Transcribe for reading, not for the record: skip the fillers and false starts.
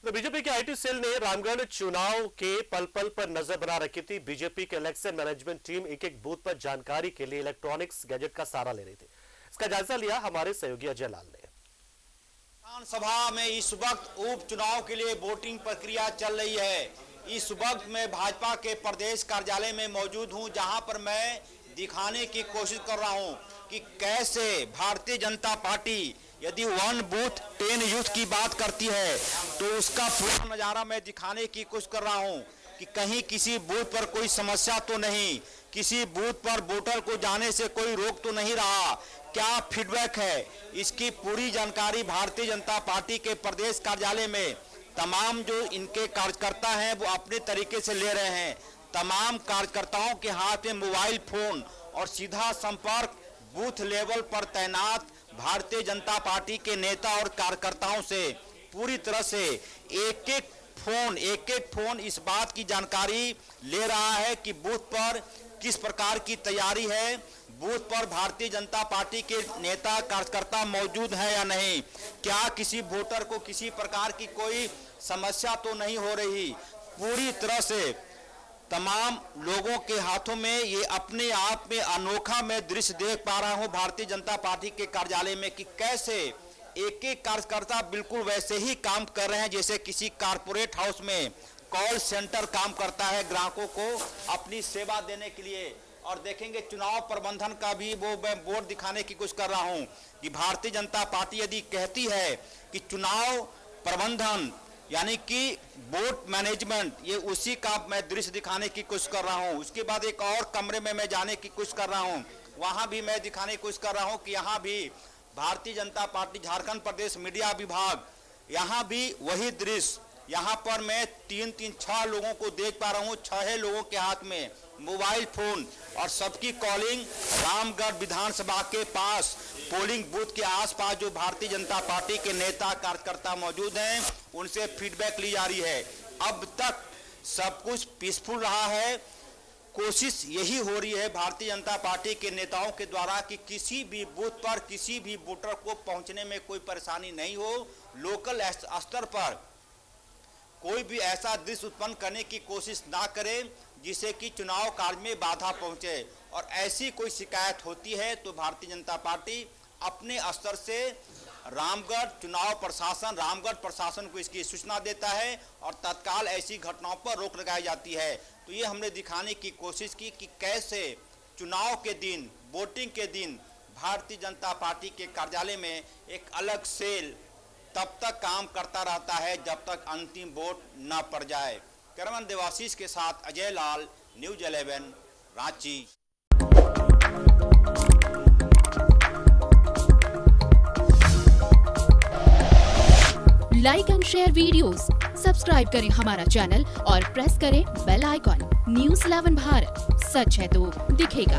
तो बीजेपी के IT cell ने रामगढ़ चुनाव के पल पल पर नजर बना रखी थी। बीजेपी के इलेक्शन मैनेजमेंट टीम एक एक बूथ पर जानकारी के लिए इलेक्ट्रॉनिक्स गैजेट का सहारा ले रही थी। इसका जायजा लिया हमारे सहयोगी अजय लाल ने। विधानसभा में इस वक्त उपचुनाव के लिए वोटिंग प्रक्रिया चल रही है। इस वक्त मैं भाजपा के प्रदेश कार्यालय में मौजूद हूं, जहां पर मैं दिखाने की कोशिश कर रहा हूं कि कैसे भारतीय जनता पार्टी यदि 1 बूथ 10 यूथ की बात करती है तो उसका पूरा नज़ारा मैं दिखाने की कोशिश कर रहा हूं कि कहीं किसी बूथ पर कोई समस्या तो नहीं, किसी बूथ पर वोटर को जाने से कोई रोक तो नहीं रहा, क्या फीडबैक है, इसकी पूरी जानकारी भारतीय जनता पार्टी के प्रदेश कार्यालय में तमाम जो इनके कार्यकर्ता हैं वो अपने तरीके से ले रहे हैं। तमाम कार्यकर्ताओं के हाथ में मोबाइल फोन और सीधा संपर्क बूथ लेवल पर तैनात भारतीय जनता पार्टी के नेता और कार्यकर्ताओं से पूरी तरह से एक एक फोन इस बात की जानकारी ले रहा है कि बूथ पर किस प्रकार की तैयारी है, बूथ पर भारतीय जनता पार्टी के नेता कार्यकर्ता मौजूद है या नहीं, क्या किसी वोटर को किसी प्रकार की कोई समस्या तो नहीं हो रही। पूरी तरह से तमाम लोगों के हाथों में ये अपने आप में अनोखा मैं दृश्य देख पा रहा हूं भारतीय जनता पार्टी के कार्यालय में कि कैसे एक एक कार्यकर्ता बिल्कुल वैसे ही काम कर रहे हैं जैसे किसी कारपोरेट हाउस में कॉल सेंटर काम करता है ग्राहकों को अपनी सेवा देने के लिए। और देखेंगे चुनाव प्रबंधन का भी वो मैं बोर्ड दिखाने की कोशिश कर रहा हूं कि भारतीय जनता पार्टी यदि कहती है कि चुनाव प्रबंधन यानी कि वोट मैनेजमेंट, ये उसी का मैं दृश्य दिखाने की कोशिश कर रहा हूं। उसके बाद एक और कमरे में मैं जाने की कोशिश कर रहा हूं, वहां भी मैं दिखाने की कोशिश कर रहा हूं कि यहां भी भारतीय जनता पार्टी झारखंड प्रदेश मीडिया विभाग, यहां भी वही दृश्य। यहां पर मैं 6 लोगों को देख पा रहा हूं, 6 लोगों के हाथ में मोबाइल फोन और सबकी कॉलिंग रामगढ़ विधानसभा के पास पोलिंग बूथ के आसपास जो भारतीय जनता पार्टी के नेता कार्यकर्ता मौजूद हैं उनसे फीडबैक ली जा रही है। अब तक सब कुछ पीसफुल रहा है। कोशिश यही हो रही है भारतीय जनता पार्टी के नेताओं के द्वारा कि किसी भी बूथ पर किसी भी वोटर को पहुंचने में कोई परेशानी नहीं हो, लोकल स्तर पर कोई भी ऐसा दृश्य उत्पन्न करने की कोशिश ना करे जिससे कि चुनाव कार्य में बाधा पहुंचे। और ऐसी कोई शिकायत होती है तो भारतीय जनता पार्टी अपने स्तर से रामगढ़ चुनाव प्रशासन, रामगढ़ प्रशासन को इसकी सूचना देता है और तत्काल ऐसी घटनाओं पर रोक लगाई जाती है। तो ये हमने दिखाने की कोशिश की कि कैसे चुनाव के दिन, वोटिंग के दिन भारतीय जनता पार्टी के कार्यालय में एक अलग सेल तब तक काम करता रहता है जब तक अंतिम वोट न पड़ जाए। कैमरामैन देवाशीष के साथ Ajay Lal, news 11 Ranchi. Like and share videos, subscribe करें हमारा चैनल और प्रेस करें बेल आइकॉन। न्यूज़ 11 भारत, सच है तो दिखेगा।